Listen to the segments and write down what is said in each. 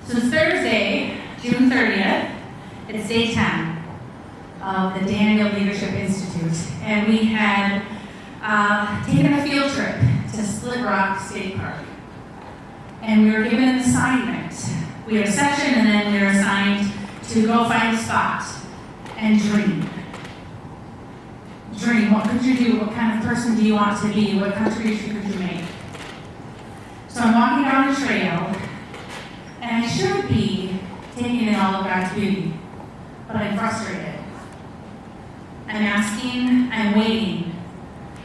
So it's Thursday, June 30th. It's day 10 of the Daniel Leadership Institute. And we had taken a field trip to Split Rock State Park. And we were given an assignment. We had a session and then we were assigned to go find a spot and dream. Dream. What could you do? What kind of person do you want to be? What contribution could you make? So I'm walking down the trail, and I should be taking in all of God's beauty, but I'm frustrated. I'm asking, I'm waiting.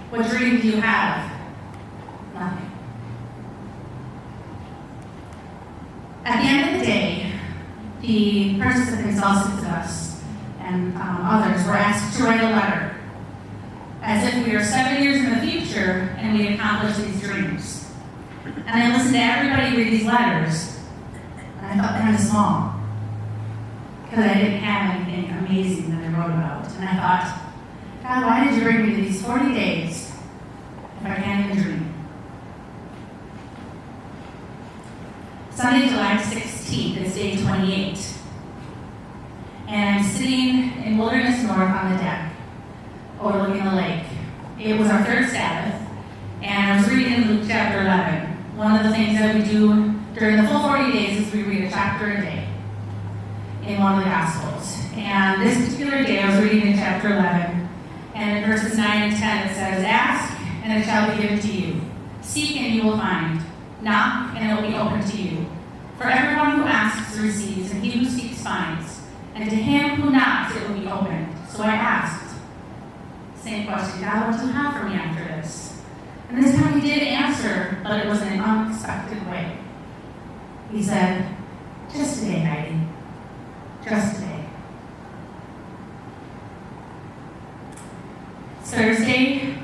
What dream do you have? Nothing. At the end of the day, the participants, all 6 of us, and others, were asked to write a letter, as if we were 7 years in the future and we had accomplished these dreams. And I listened to everybody read these letters, and I felt kind of small, because I didn't have anything amazing that I wrote about. And I thought, God, why did you bring me to these 40 days if I can't even dream? Sunday, July 16th is day 28. And I'm sitting in Wilderness North on the deck, overlooking the lake. It was our 3rd Sabbath, and I was reading Luke chapter 11. One of the things that we do during the full 40 days is we read a chapter a day in one of the Gospels. And this particular day I was reading in chapter 11, and in verses 9 and 10 it says, "Ask, and it shall be given to you. Seek, and you will find. Knock, and it will be opened to you. For everyone who asks receives, and he who seeks finds. And to him who knocks it will be opened." So I asked, same question, God, what do you have for me after this? And this time he did answer, but it was in an unexpected way. He said, "Just today, Heidi. Just today." It's Thursday,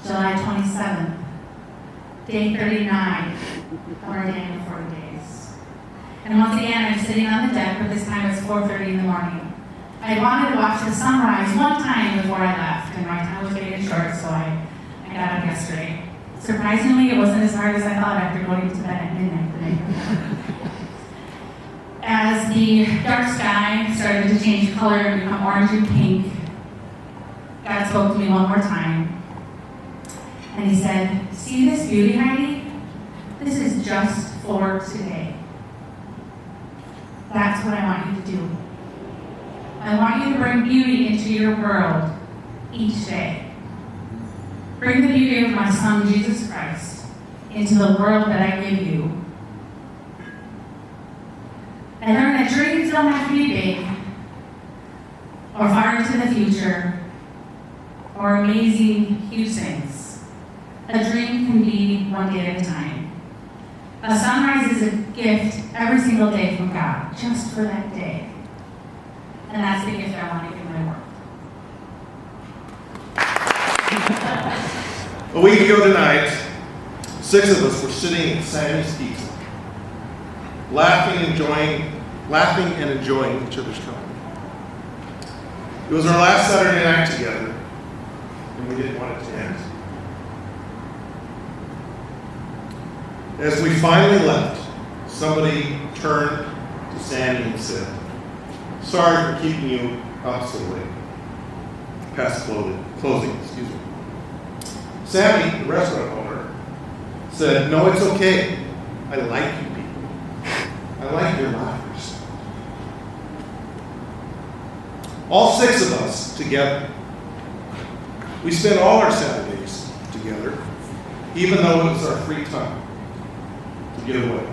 July 27th, day 39 of our Daniel 40 days. And once again, I'm sitting on the deck, but this time it's 4:30 in the morning. I wanted to watch the sunrise one time before I left, and my time was getting short, so I got up yesterday. Surprisingly, it wasn't as hard as I thought after going to bed at midnight the night before. As the dark sky started to change color and become orange and pink, God spoke to me one more time. And he said, "See this beauty, Heidi? This is just for today. That's what I want you to do. I want you to bring beauty into your world each day. Bring the beauty of my Son, Jesus Christ, into the world that I give you." I learned that dreams don't have to be big, or far into the future, or amazing, huge things. A dream can be one day at a time. A sunrise is a gift every single day from God, just for that day. And that's the gift I want to give my world. A week ago tonight, 6 of us were sitting at Sammy's Pizza, laughing and enjoying each other's company. It was our last Saturday night together, and we didn't want it to end. As we finally left, somebody turned to Sammy and said, "Sorry for keeping you up so late. Past closing, excuse me." Sammy, the restaurant owner, said, "No, it's okay. I like you people. I like your laughers." All 6 of us together. We spent all our Saturdays together, even though it was our free time to get away,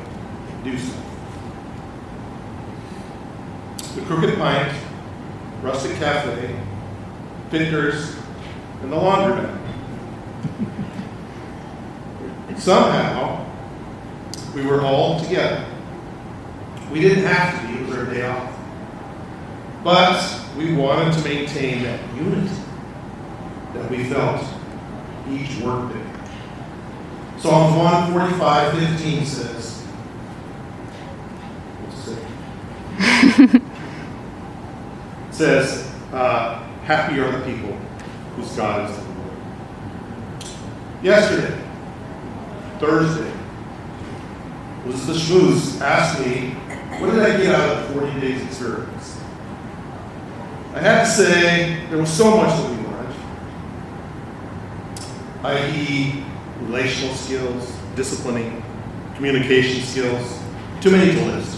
do stuff. The Crooked Pint, Rustic Cafe, Pickers, and the Laundromat. Somehow, we were all together. We didn't have to be, it was our day off. But we wanted to maintain that unity that we felt each workday. Psalms 145:15 says, says, happy are the people whose God is the Lord. Yesterday, Thursday, was the schmooze asked me What did I get out of 40 days experience? I have to say, there was so much that we learned, i.e. relational skills, disciplining, communication skills, too many to list.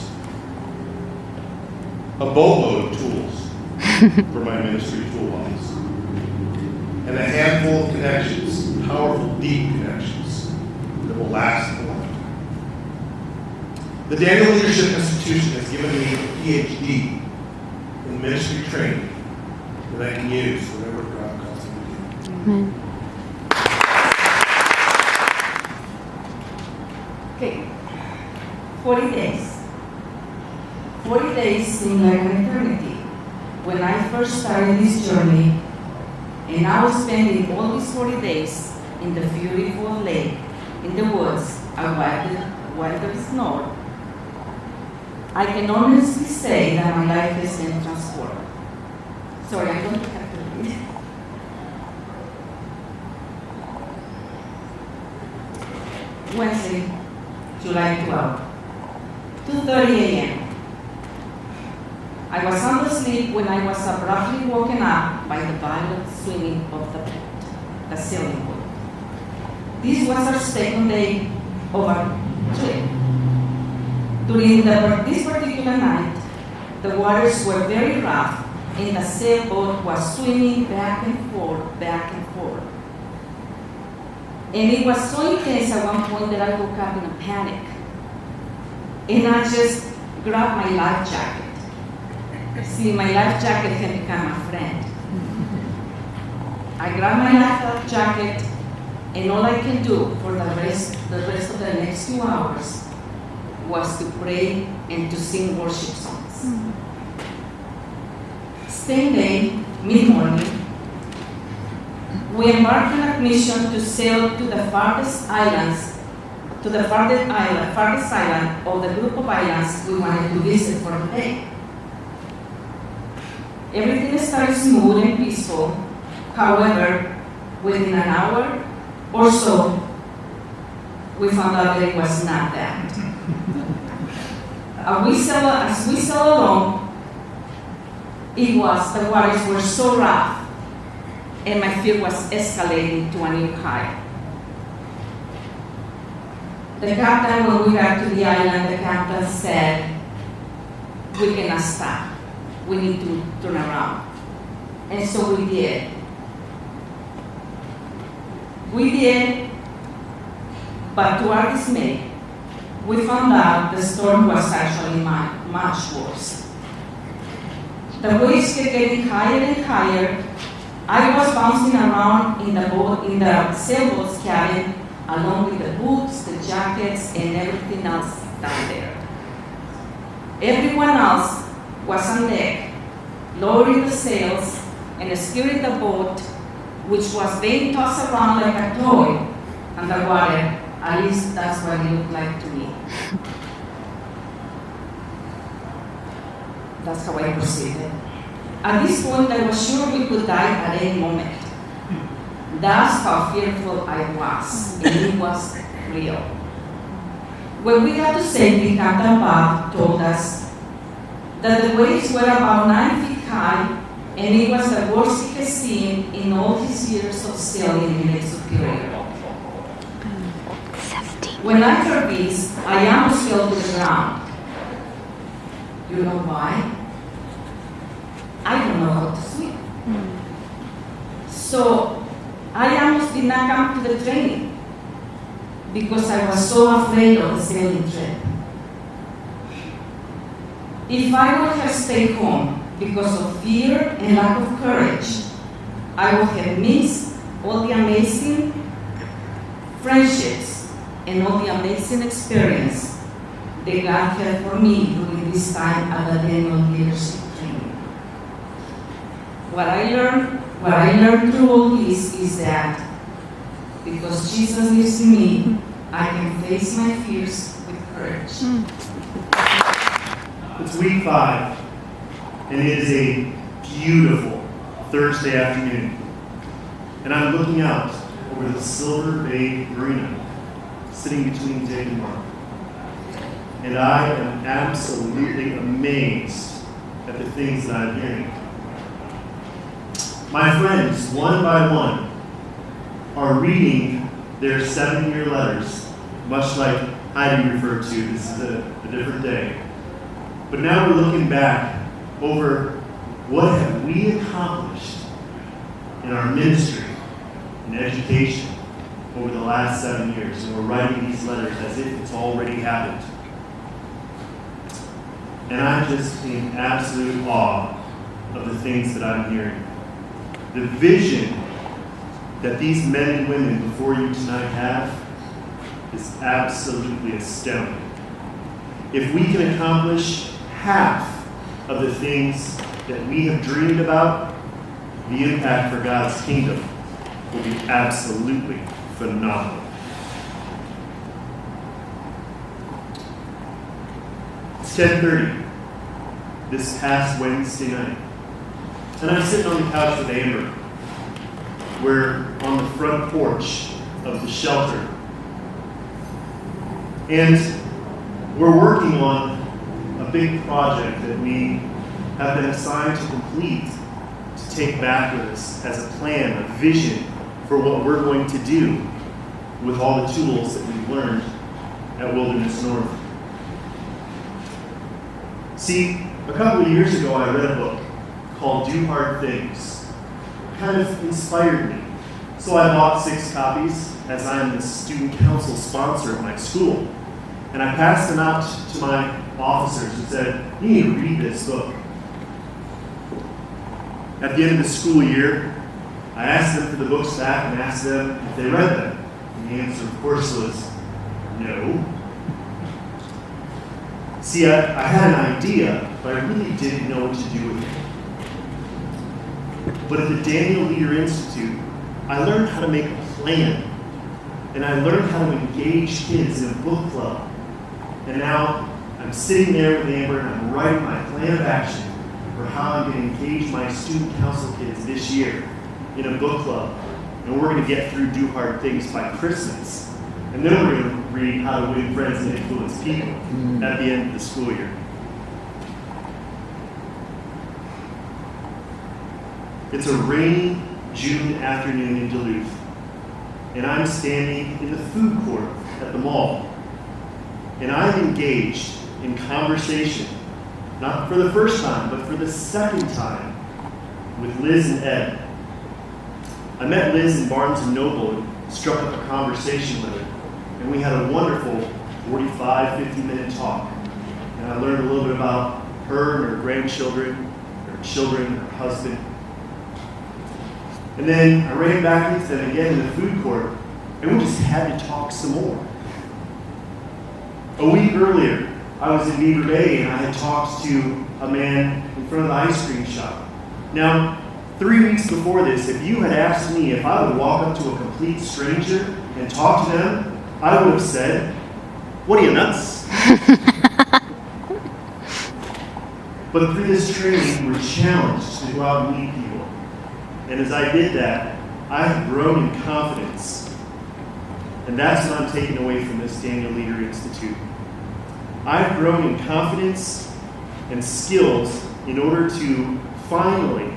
A boatload of tools for my ministry toolbox. And a handful of connections, powerful, deep connections that will last a lifetime. The Daniel Leadership Institution has given me a PhD in ministry training that I can use whatever God calls me to do. Amen. Okay, 40 days. 40 days seem like an eternity. When I first started this journey, and I was spending all these 40 days in the beautiful lake, in the woods, while there is snow, I can honestly say that my life has been transformed. Sorry, I'm going to have to read. Wednesday, July 12, 2:30 a.m. I was sound asleep when I was abruptly woken up by the violent swinging of the boat, the sailing boat. This was our second day of our trip. During this particular night, the waters were very rough and the sailboat was swimming back and forth, back and forth. And it was so intense at one point that I woke up in a panic. And I just grabbed my life jacket. See, my life jacket had become a friend. I grabbed my life jacket, and all I can do for the rest of the next 2 hours was to pray and to sing worship songs. Same day, mid-morning, we embarked on a mission to sail to the farthest islands, to the farthest island of the group of islands we wanted to visit for the day. Everything started smooth and peaceful. However, within an hour or so, we found out that it was not that. As we sailed along, the waters were so rough, and my fear was escalating to a new high. The captain, when we got to the island, the captain said, "We cannot stop. We need to turn around." And so we did. But to our dismay, we found out the storm was actually much worse. The waves kept getting higher and higher. I was bouncing around in the sailboat's cabin, along with the boots, the jackets, and everything else down there. Everyone else was on deck, lowering the sails and steering the boat, which was being tossed around like a toy on the water. At least that's what it looked like to me. That's how I perceived it. At this point, I was sure we could die at any moment. That's how fearful I was, and it was real. When we got to safety, Captain Bob told us that the waves were about 9 feet high, and it was the worst he had seen in all his years of sailing in Lake Superior. When I heard this, I almost fell to the ground. You know why? I don't know how to swim. So I almost did not come to the training because I was so afraid of the sailing trip. If I would have stayed home because of fear and lack of courage, I would have missed all the amazing friendships and all the amazing experience that God had for me during this time at the Daniel Leadership Training. What I learned through all this is that because Jesus lives in me, I can face my fears with courage. It's week 5, and it is a beautiful Thursday afternoon. And I'm looking out over the Silver Bay Marina, sitting between Dave and Mark. and I am absolutely amazed at the things that I'm hearing. My friends, one by one, are reading their 7-year letters, much like Heidi referred to. This is a different day. But now we're looking back over what have we accomplished in our ministry, in education, over the last 7 years. And we're writing these letters as if it's already happened. And I'm just in absolute awe of the things that I'm hearing. The vision that these men and women before you tonight have is absolutely astounding. If we can accomplish half of the things that we have dreamed about, the impact for God's kingdom will be absolutely phenomenal. It's 10:30 this past Wednesday night, and I'm sitting on the couch with Amber. We're on the front porch of the shelter, and we're working on a big project that we have been assigned to complete, to take back with us as a plan, a vision for what we're going to do with all the tools that we've learned at Wilderness North. See, a couple of years ago I read a book called Do Hard Things. It kind of inspired me. So I bought 6 copies, as I'm the student council sponsor at my school. And I passed them out to my officers and said, you need to read this book. At the end of the school year, I asked them for the books back and asked them if they read them. And the answer, of course, was no. See, I had an idea, but I really didn't know what to do with it. But at the Daniel Leader Institute, I learned how to make a plan. And I learned how to engage kids in a book club. And now I'm sitting there with Amber and I'm writing my plan of action for how I'm going to engage my student council kids this year in a book club. And we're going to get through Do Hard Things by Christmas. And then we're going to read How to Win Friends and Influence People at the end of the school year. It's a rainy June afternoon in Duluth, and I'm standing in the food court at the mall. And I'm engaged in conversation, not for the first time, but for the second time, with Liz and Ed. I met Liz in Barnes & Noble and struck up a conversation with her. And we had a wonderful 45, 50-minute talk. And I learned a little bit about her and her grandchildren, her children, her husband. And then I ran back into them again in the food court, and we just had to talk some more. A week earlier, I was in Beaver Bay, and I had talked to a man in front of the ice cream shop. Now, 3 weeks before this, if you had asked me if I would walk up to a complete stranger and talk to them, I would have said, "What are you, nuts?" But through this training, we're challenged to go out and meet people. And as I did that, I have grown in confidence. And that's what I'm taking away from this Daniel Leader Institute. I've grown in confidence and skills in order to finally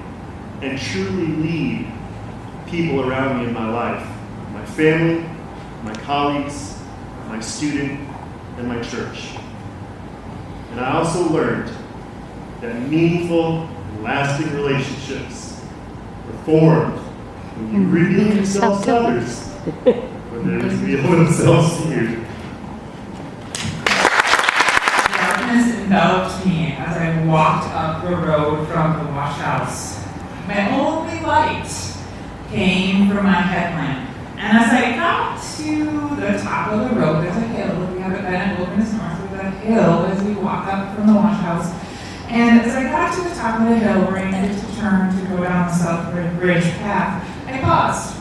and truly lead people around me in my life, my family, my colleagues, my student, and my church. And I also learned that meaningful, lasting relationships are formed when you reveal yourselves to others, when they reveal themselves to you. Darkness enveloped me as I walked up the road from the wash house. My only light came from my headlamp. And as I got to the top of the road, there's a hill. We have it at Wilderness North. There's a hill as we walk up from the wash house. And as I got to the top of the hill, where I needed to turn to go down the South Bridge path, I paused.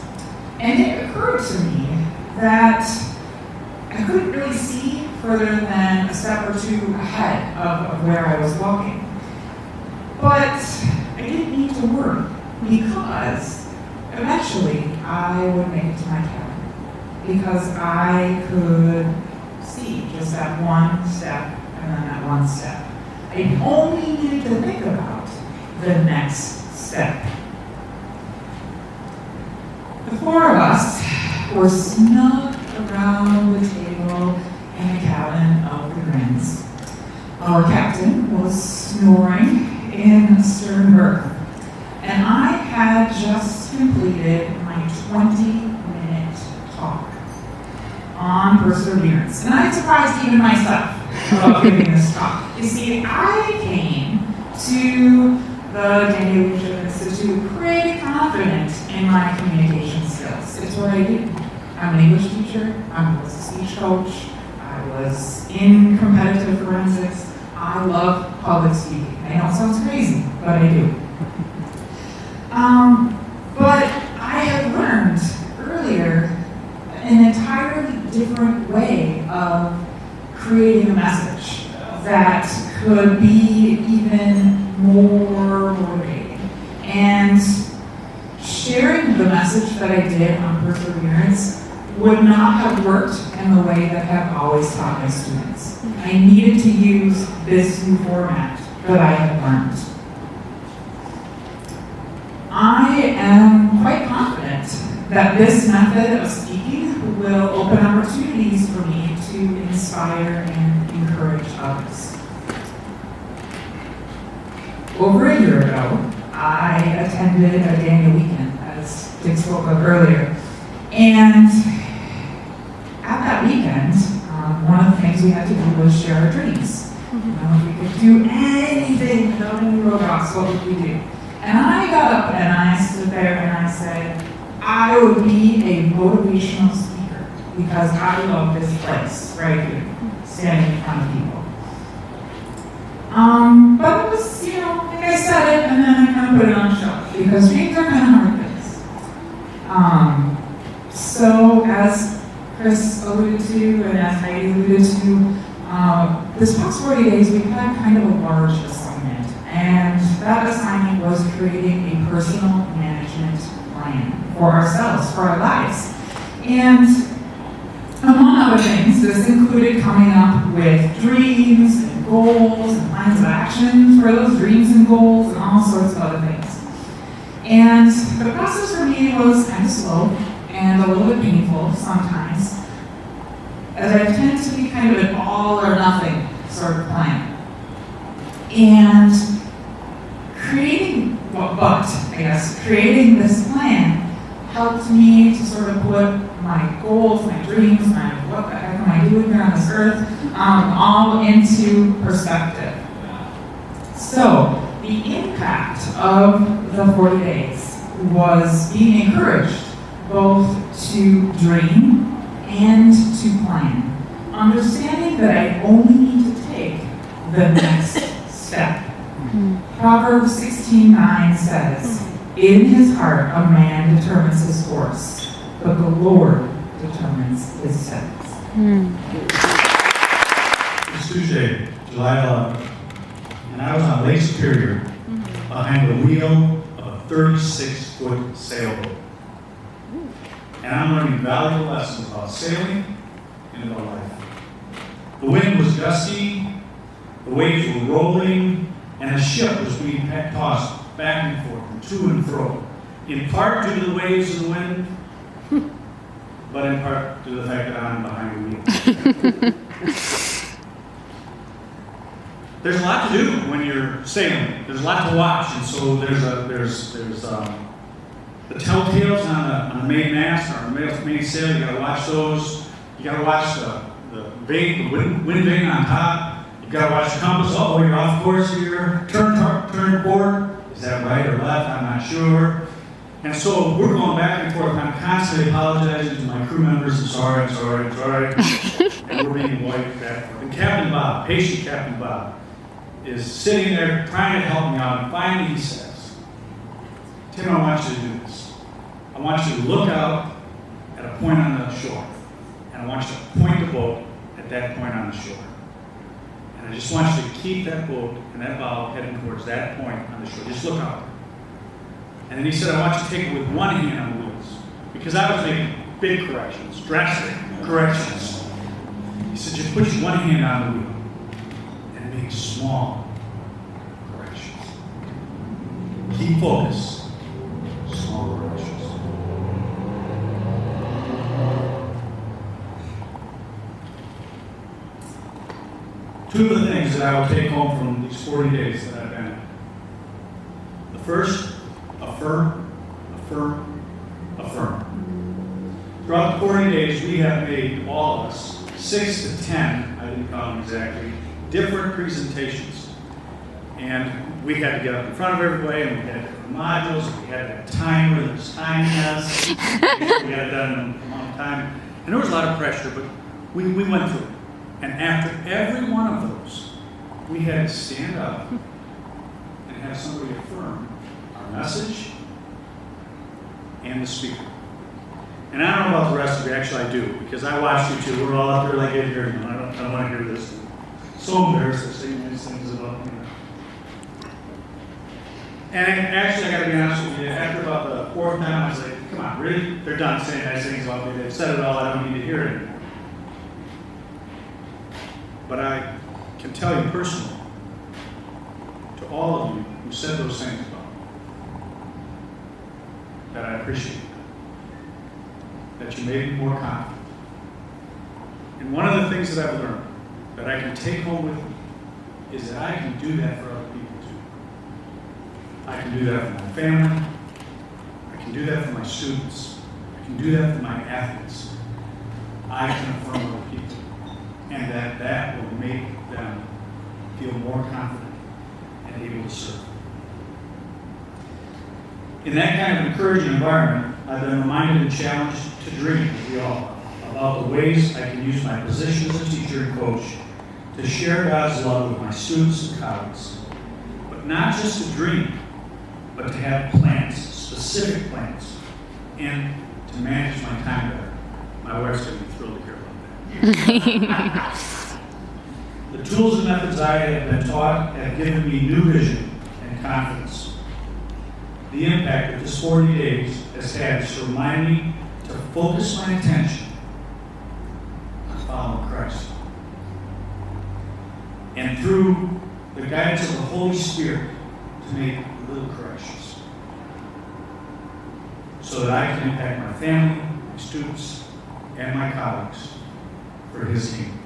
And it occurred to me that I couldn't really see further than a step or two ahead of where I was walking. But I didn't need to worry, because eventually I would make it to my cabin, because I could see just that one step, and then that one step. I only needed to think about the next step. The four of us were snug around the table in the cabin of the Grins. Our captain was snoring in the stern berth, and I had just completed my 20-minute talk on perseverance. And I surprised even myself about giving this talk. You see, I came to the Daniel Leadership Institute pretty confident in my communication skills. It's what I do. I'm an English teacher, I was a speech coach, I was in competitive forensics. I love public speaking. I know it sounds crazy, but I do. But I had learned earlier an entirely different way of creating a message that could be even more motivating. And sharing the message that I did on perseverance would not have worked in the way that I've always taught my students. I needed to use this new format that I had learned. I am quite confident that this method of speaking will open opportunities for me to inspire and encourage others. Over a year ago, I attended a Daniel weekend, as Dick spoke of earlier. And at that weekend, one of the things we had to do was share our dreams. If we could do anything without any robots, what would we do? And I got up and I stood there and I said, I would be a motivational speaker because I love this place right here, standing in front of people. But it was, like I said it and then I kind of put it on a shelf because dreams are kind of hard things. So as Chris alluded to and as Heidi alluded to, this past 40 days we've had kind of a large assignment. And that assignment was creating a personal management plan for ourselves, for our lives. And among other things, this included coming up with dreams and goals and plans of action for those dreams and goals and all sorts of other things. And the process for me was kind of slow and a little bit painful sometimes, as I tend to be kind of an all or nothing sort of plan. And creating this plan helped me to sort of put my goals, my dreams, what the heck am I doing here on this earth, all into perspective. So the impact of the 40 days was being encouraged both to dream and to plan, understanding that I only need to take the next step. Proverbs 16:9 says, "In his heart a man determines his course, but the Lord determines his steps." It's Tuesday, July 11th, and I was on Lake Superior behind the wheel of a 36-foot sailboat. And I'm learning valuable lessons about sailing and about life. The wind was gusty, the waves were rolling, and the ship was being tossed back and forth, and to and fro, in part due to the waves and the wind, but in part due to the fact that I'm behind the wheel. There's a lot to do when you're sailing. There's a lot to watch, and so there's the telltales on the main mast or the main sail. You got to watch those. You got to watch the wind vane on top. You got to watch the compass. Oh, you're off course here. Turn port. Is that right or left? I'm not sure. And so we're going back and forth. I'm constantly apologizing to my crew members. I'm sorry. And we're being wiped back and forth. And Captain Bob, patient Captain Bob, is sitting there trying to help me out. And finally he says, "Tim, I want you to do this. I want you to look out at a point on the shore. And I want you to point the boat at that point on the shore. And I just want you to keep that boat and that bow heading towards that point on the shore. Just look out." And then he said, "I want you to take it with one hand on the wheels." Because I was making big corrections, drastic corrections. He said, "Just put your one hand on the wheel." making small corrections. Keep focus. Small corrections. Two of the things that I will take home from these 40 days that I've been in. The first, affirm, affirm, affirm. Throughout the 40 days, we have made, all of us, 6 to 10, I didn't count them exactly, different presentations. And we had to get up in front of everybody, and we had different modules, and we had that timer that was timing us. We got it done in a long time. And there was a lot of pressure, but we went through it. And after every one of those, we had to stand up and have somebody affirm our message and the speaker. And I don't know about the rest of you, actually I do, because I watched you two. We're all up there like it here, I don't want to hear this. So embarrassed to say these things about me. And actually, I got to be honest with you, after about the fourth time, I was like, come on, really? They're done saying nice things about me. They've said it all, I don't need to hear it anymore. But I can tell you personally, to all of you who said those things about me, that I appreciate that you made me more confident. And one of the things that I've learned that I can take home with me is that I can do that for other people too. I can do that for my family. I can do that for my students. I can do that for my athletes. I can affirm other people. And that will make them feel more confident and able to serve. In that kind of encouraging environment, I've been reminded and challenged to dream, as we all are, about the ways I can use my position as a teacher and coach to share God's love with my students and colleagues. But not just to dream, but to have plans, specific plans, and to manage my time better. My wife's going to be thrilled to hear about that. The tools and methods I have been taught have given me new vision and confidence. The impact that this 40 days has had is to remind me to focus my attention on following Christ. And through the guidance of the Holy Spirit to make little corrections. So that I can impact my family, my students, and my colleagues for His kingdom.